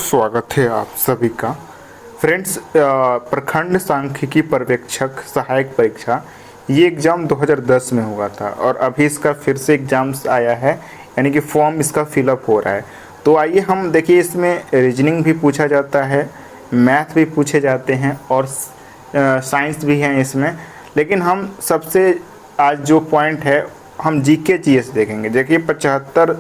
स्वागत है आप सभी का। फ्रेंड्स, प्रखंड सांख्यिकी पर्यवेक्षक सहायक परीक्षा ये एग्ज़ाम 2010 में हुआ था और अभी इसका फिर से एग्ज़ाम्स आया है, यानी कि फॉर्म इसका फिलअप हो रहा है। तो आइए हम देखिए, इसमें रीजनिंग भी पूछा जाता है, मैथ भी पूछे जाते हैं और साइंस भी हैं इसमें। लेकिन हम सबसे आज जो पॉइंट है, हम जीके जीएस देखेंगे। देखिए 75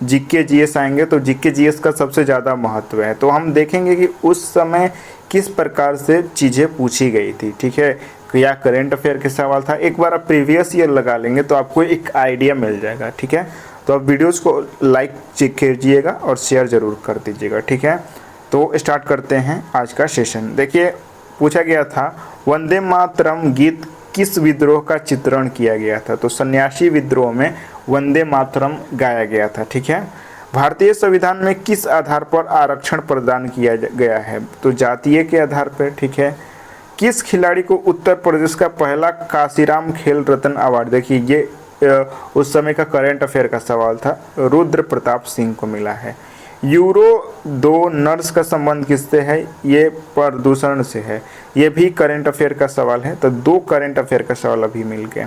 जीके जीएस आएंगे तो जीके जीएस का सबसे ज़्यादा महत्व है। तो हम देखेंगे कि उस समय किस प्रकार से चीज़ें पूछी गई थी, ठीक है, या करेंट अफेयर के सवाल था। एक बार आप प्रीवियस ईयर लगा लेंगे तो आपको एक आइडिया मिल जाएगा, ठीक है। तो आप वीडियोज़ को लाइक कीजिएगा और शेयर ज़रूर कर दीजिएगा, ठीक है। तो स्टार्ट करते हैं आज का सेशन। देखिए पूछा गया था, वंदे मातरम गीत किस विद्रोह का चित्रण किया गया था? तो सन्यासी विद्रोह में वंदे मातरम गाया गया था, ठीक है। भारतीय संविधान में किस आधार पर आरक्षण प्रदान किया गया है? तो जातीय के आधार पर, ठीक है। किस खिलाड़ी को उत्तर प्रदेश का पहला काशीराम खेल रत्न अवार्ड, देखिए ये उस समय का करंट अफेयर का सवाल था, रुद्र प्रताप सिंह को मिला है। यूरो 2 नर्स का संबंध किससे है? ये प्रदूषण से है। ये भी करंट अफेयर का सवाल है। तो 2 करंट अफेयर का सवाल अभी मिल गए।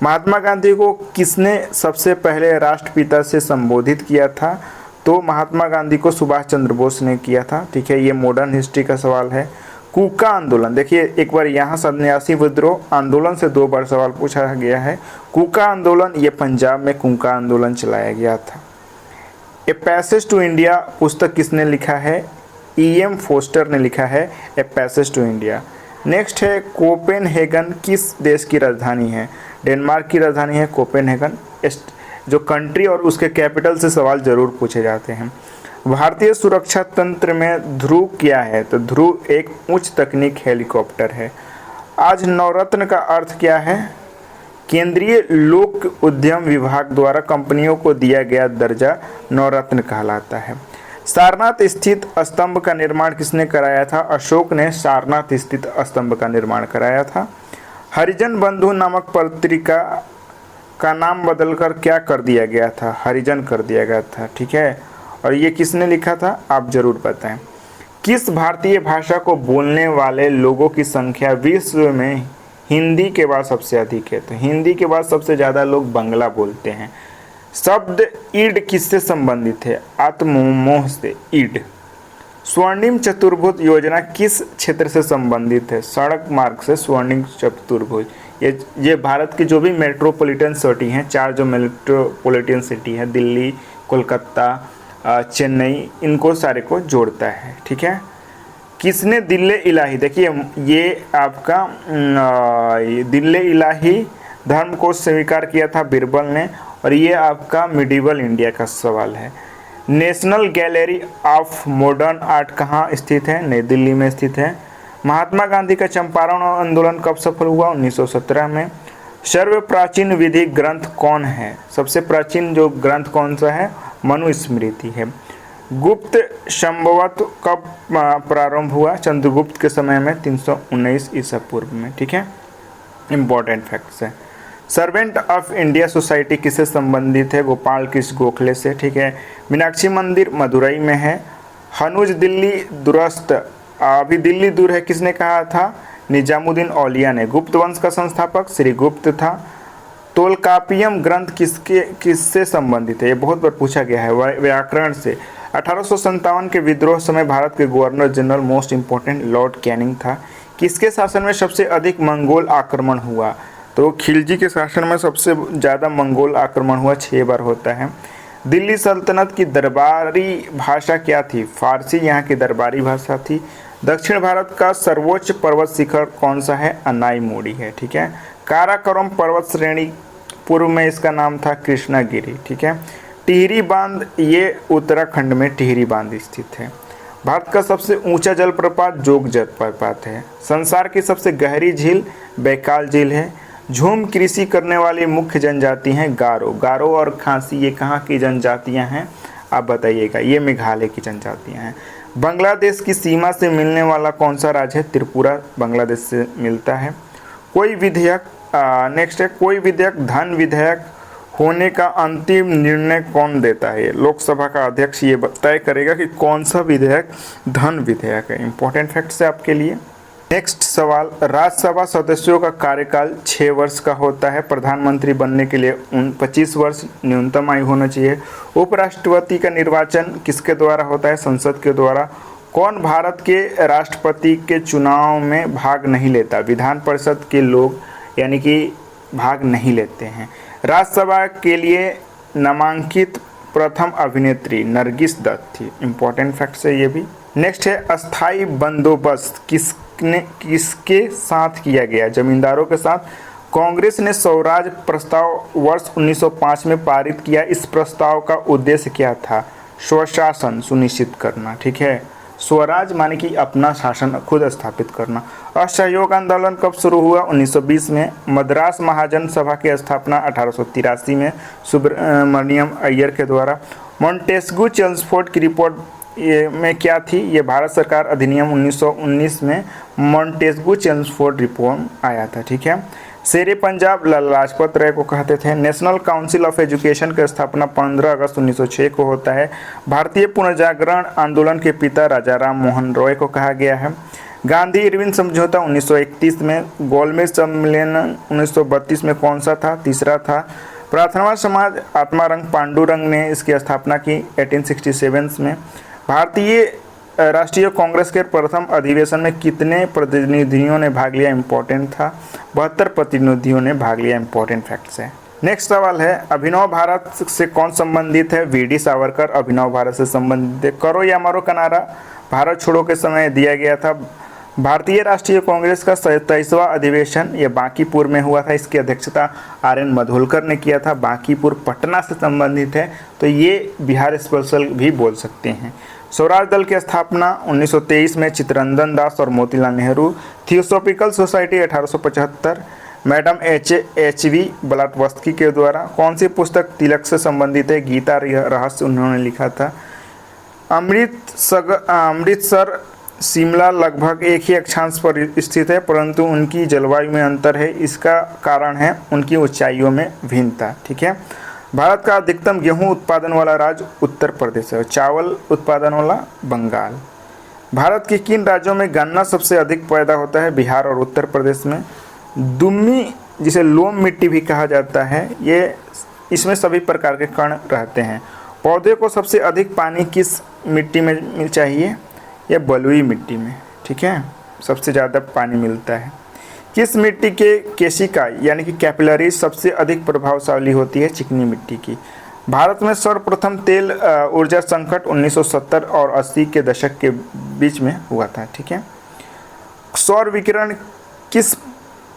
महात्मा गांधी को किसने सबसे पहले राष्ट्रपिता से संबोधित किया था? तो महात्मा गांधी को सुभाष चंद्र बोस ने किया था, ठीक है। ये मॉडर्न हिस्ट्री का सवाल है। कूका आंदोलन, देखिए एक बार यहाँ सन्यासी विद्रोह आंदोलन से 2 बार सवाल पूछा गया है। कूका आंदोलन ये पंजाब में कूका आंदोलन चलाया गया था। ए पैसेज टू इंडिया पुस्तक किसने लिखा है? E.M. फोस्टर ने लिखा है a passage to India. Next है, कोपेनहेगन किस देश की राजधानी है? डेनमार्क की राजधानी है कोपेनहेगन। जो कंट्री और उसके कैपिटल से सवाल जरूर पूछे जाते हैं। भारतीय सुरक्षा तंत्र में ध्रुव क्या है? तो ध्रुव एक उच्च तकनीक हेलीकॉप्टर है। आज नवरत्न का अर्थ क्या है? केंद्रीय लोक उद्यम विभाग द्वारा कंपनियों को दिया गया दर्जा नवरत्न कहलाता है। सारनाथ स्थित स्तंभ का निर्माण किसने कराया था? अशोक ने सारनाथ स्थित स्तंभ का निर्माण कराया था। हरिजन बंधु नामक पत्रिका का नाम बदलकर क्या कर दिया गया था? हरिजन कर दिया गया था, ठीक है। और ये किसने लिखा था? आप जरूर बताएं। किस भारतीय भाषा को बोलने वाले लोगों की संख्या विश्व में हिंदी के बाद सबसे अधिक है? तो हिंदी के बाद सबसे ज़्यादा लोग बांग्ला बोलते हैं। शब्द ईड किससे संबंधित है? आत्ममोह से, ईड। स्वर्णिम चतुर्भुज योजना किस क्षेत्र से संबंधित है? सड़क मार्ग से स्वर्णिम चतुर्भुज। ये भारत की जो भी मेट्रोपॉलिटन सिटी हैं, 4 जो मेट्रोपॉलिटन सिटी है, दिल्ली, कोलकाता, चेन्नई, इनको सारे को जोड़ता है, ठीक है। किसने दिल्ले इलाही, देखिए ये आपका दिल्ले इलाही धर्म को स्वीकार किया था बिरबल ने। और ये आपका मिडिवल इंडिया का सवाल है। National gallery of modern art कहाँ स्थित है? नई दिल्ली में स्थित है। महात्मा गांधी का चंपारण आंदोलन कब सफल हुआ? 1917 में। सर्व प्राचीन विधि ग्रंथ कौन है? सबसे प्राचीन जो ग्रंथ कौन सा है? मनुस्मृति है। गुप्त संभवत कब प्रारंभ हुआ? चंद्रगुप्त के समय में 319 ईसा पूर्व में, ठीक है। इंपॉर्टेंट फैक्ट्स है। सर्वेंट ऑफ इंडिया सोसाइटी किससे संबंधित है? गोपाल कृष्ण गोखले से, ठीक है। मीनाक्षी मंदिर मदुरई में है। हनुज दिल्ली दुरस्त, अभी दिल्ली दूर है, किसने कहा था? निजामुद्दीन औलिया ने। गुप्त वंश का संस्थापक श्रीगुप्त था। तोलकापियम ग्रंथ किससे संबंधित है? ये बहुत बार पूछा गया है, व्याकरण से। 1857 के विद्रोह समय भारत के governor general most important Lord Canning था। किसके शासन में सबसे अधिक मंगोल आक्रमण हुआ? तो खिलजी के शासन में सबसे ज़्यादा मंगोल आक्रमण हुआ, 6 बार होता है। दिल्ली सल्तनत की दरबारी भाषा क्या थी? फारसी यहाँ की दरबारी भाषा थी। दक्षिण भारत का सर्वोच्च पर्वत शिखर कौन सा है? अनाईमोड़ी है, ठीक है। काराकोरम पर्वत श्रेणी, पूर्व में इसका नाम था कृष्णागिरी, ठीक है। टिहरी बांध, ये उत्तराखंड में टिहरी बांध स्थित है। भारत का सबसे ऊंचा जलप्रपात जोग जलप्रपात है। संसार की सबसे गहरी झील बैकाल झील है। झूम कृषि करने वाली मुख्य जनजाति हैं गारो। गारो और खासी ये कहाँ की जनजातियां हैं? आप बताइएगा। ये मेघालय की जनजातियां हैं। बांग्लादेश की सीमा से मिलने वाला कौन सा राज्य है? त्रिपुरा बांग्लादेश से मिलता है। कोई विधेयक, नेक्स्ट है, कोई विधेयक धन विधेयक होने का अंतिम निर्णय कौन देता है? लोकसभा का अध्यक्ष ये तय करेगा कि कौन सा विधेयक धन विधेयक है। इंपॉर्टेंट फैक्ट्स है आपके लिए। नेक्स्ट सवाल, राज्यसभा सदस्यों का कार्यकाल 6 वर्ष का होता है। प्रधानमंत्री बनने के लिए 25 वर्ष न्यूनतम आयु होना चाहिए। उपराष्ट्रपति का निर्वाचन किसके द्वारा होता है? संसद के द्वारा। कौन भारत के राष्ट्रपति के चुनाव में भाग नहीं लेता? विधान परिषद के लोग यानी कि भाग नहीं लेते हैं। राज्यसभा के लिए नामांकित प्रथम अभिनेत्री नरगिस दत्त थी। इंपॉर्टेंट फैक्ट्स है ये भी। नेक्स्ट है, अस्थाई बंदोबस्त किसके साथ किया गया? जमींदारों के साथ। कांग्रेस ने स्वराज प्रस्ताव वर्ष 1905 में पारित किया। इस प्रस्ताव का उद्देश्य क्या था? स्वशासन सुनिश्चित करना। ठीक है, स्वराज माने कि अपना शासन खुद स्थापित करना। असहयोग आंदोलन कब शुरू हुआ? 1920 में। मद्रास महाजन सभा की स्थापना 1883 में सुब्रमण्यम अय्यर के द्वारा। मॉन्टेस्क्यू चेम्सफोर्ड की रिपोर्ट में क्या थी? ये भारत सरकार अधिनियम 1919 में मॉन्टेस्क्यू चेम्सफोर्ड रिपोर्ट आया था। ठीक है, शेरे पंजाब लाला लाजपत राय को कहते थे। नेशनल काउंसिल ऑफ एजुकेशन की स्थापना 15 अगस्त 1906 को होता है। भारतीय पुनर्जागरण आंदोलन के पिता राजा राम मोहन रॉय को कहा गया है। गांधी इरविन समझौता 1931 में। गोलमेज सम्मेलन 1932 में कौन सा था? तीसरा था। प्रार्थना समाज आत्मारंग पांडुरंग ने इसकी स्थापना की 1867 में। भारतीय राष्ट्रीय कांग्रेस के प्रथम अधिवेशन में कितने प्रतिनिधियों ने भाग लिया? इंपॉर्टेंट था, 72 प्रतिनिधियों ने भाग लिया। इंपॉर्टेंट फैक्ट्स है। नेक्स्ट सवाल है, अभिनव भारत से कौन संबंधित है? वीडी सावरकर अभिनव भारत से संबंधित है। करो या मरो का नारा भारत छोड़ो के समय दिया गया था। भारतीय राष्ट्रीय कांग्रेस का 27वां अधिवेशन ये बांकीपुर में हुआ था। इसकी अध्यक्षता RN मधोलकर ने किया था। बांकीपुर पटना से संबंधित है, तो ये बिहार स्पेशल भी बोल सकते हैं। स्वराज दल की स्थापना 1923 में चित्तरंजन दास और Motilal Nehru. Theosophical society 1875। Madam HV ब्लॉटवर्स्की के द्वारा। कौन सी पुस्तक तिलक से संबंधित है? गीता रहस्य उन्होंने लिखा था। अमृतसर शिमला लगभग एक ही अक्षांश पर स्थित है, परंतु उनकी जलवायु में अंतर है। इसका कारण है उनकी ऊंचाइयों में भिन्नता। ठीक है, भारत का अधिकतम गेहूं उत्पादन वाला राज्य उत्तर प्रदेश है। चावल उत्पादन वाला बंगाल। भारत के किन राज्यों में गन्ना सबसे अधिक पैदा होता है? बिहार और उत्तर प्रदेश में। दुम्मी जिसे लोम मिट्टी भी कहा जाता है, ये इसमें सभी प्रकार के कण रहते हैं। पौधे को सबसे अधिक पानी किस मिट्टी में चाहिए? या बलुई मिट्टी में। ठीक है, सबसे ज़्यादा पानी मिलता है। किस मिट्टी के केशिका यानी कि कैपिलरी सबसे अधिक प्रभावशाली होती है? चिकनी मिट्टी की। भारत में सर्वप्रथम तेल ऊर्जा संकट 1970 और 80 के दशक के बीच में हुआ था। ठीक है, सौर विकिरण किस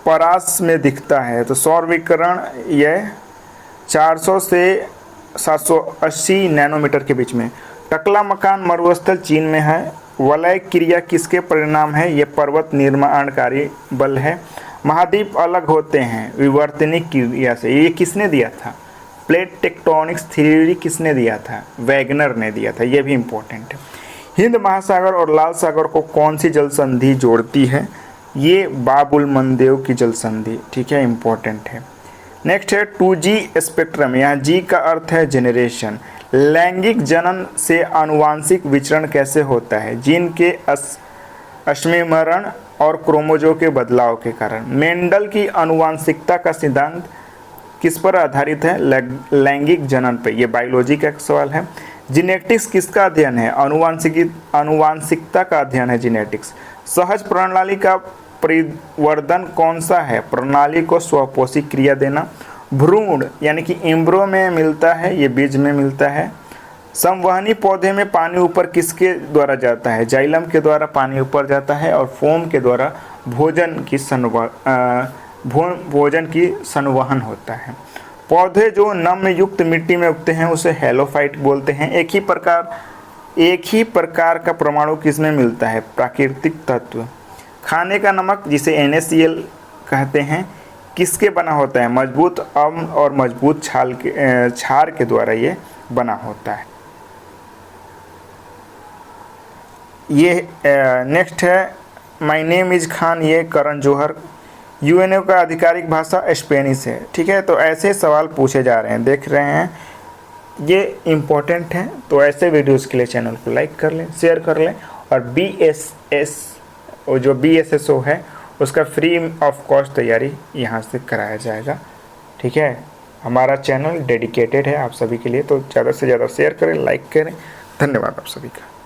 परास में दिखता है? तो सौर विकिरण यह 400 से 780 नैनोमीटर के बीच में। टकला मकान मरुस्थल चीन में है। वलय क्रिया किसके परिणाम है? ये पर्वत निर्माणकारी बल है। महाद्वीप अलग होते हैं विवर्तनिक क्रिया से। ये किसने दिया था? प्लेट टेक्टोनिक्स थ्योरी किसने दिया था? वैगनर ने दिया था। ये भी इम्पोर्टेंट है। हिंद महासागर और लाल सागर को कौन सी जल संधि जोड़ती है? ये बाबुल मंदेव की जल संधि। ठीक है, इम्पोर्टेंट है। नेक्स्ट है 2G स्पेक्ट्रम। यहाँ G का अर्थ है जेनरेशन। लैंगिक जनन से आनुवांशिक विचरण कैसे होता है? जीन के अश्मिमरण और क्रोमोजोम के बदलाव के कारण। मेंडल की आनुवांशिकता का सिद्धांत किस पर आधारित है? लैंगिक जनन पर। यह बायोलॉजी का एक सवाल है। जीनेटिक्स किसका अध्ययन है? आनुवांशिकता का अध्ययन है जीनेटिक्स। सहज प्रणाली का परिवर्धन कौन सा है? प्रणाली को स्वपोषी क्रिया देना। भ्रूण यानी कि एम्ब्रो में मिलता है, ये बीज में मिलता है। संवहनी पौधे में पानी ऊपर किसके द्वारा जाता है? जाइलम के द्वारा पानी ऊपर जाता है और फोम के द्वारा भोजन की संवहन होता है। पौधे जो नम्य युक्त मिट्टी में उगते हैं उसे हेलोफाइट बोलते हैं। एक ही प्रकार का परमाणु किसमें मिलता है? प्राकृतिक तत्व। खाने का नमक जिसे NaCl कहते हैं किसके बना होता है? मजबूत अम्ल और मजबूत क्षार के द्वारा ये बना होता है। ये नेक्स्ट है माय नेम इज खान। ये करण जौहर यूएनओ का आधिकारिक भाषा स्पेनिश है। ठीक है, तो ऐसे सवाल पूछे जा रहे हैं, देख रहे हैं, ये इम्पोर्टेंट है। तो ऐसे वीडियोस के लिए चैनल को लाइक कर लें, शेयर कर लें। और जो BSSO है उसका फ्री ऑफ कॉस्ट तैयारी यहाँ से कराया जाएगा। ठीक है, हमारा चैनल डेडिकेटेड है आप सभी के लिए, तो ज़्यादा से ज़्यादा शेयर करें, लाइक करें। धन्यवाद आप सभी का।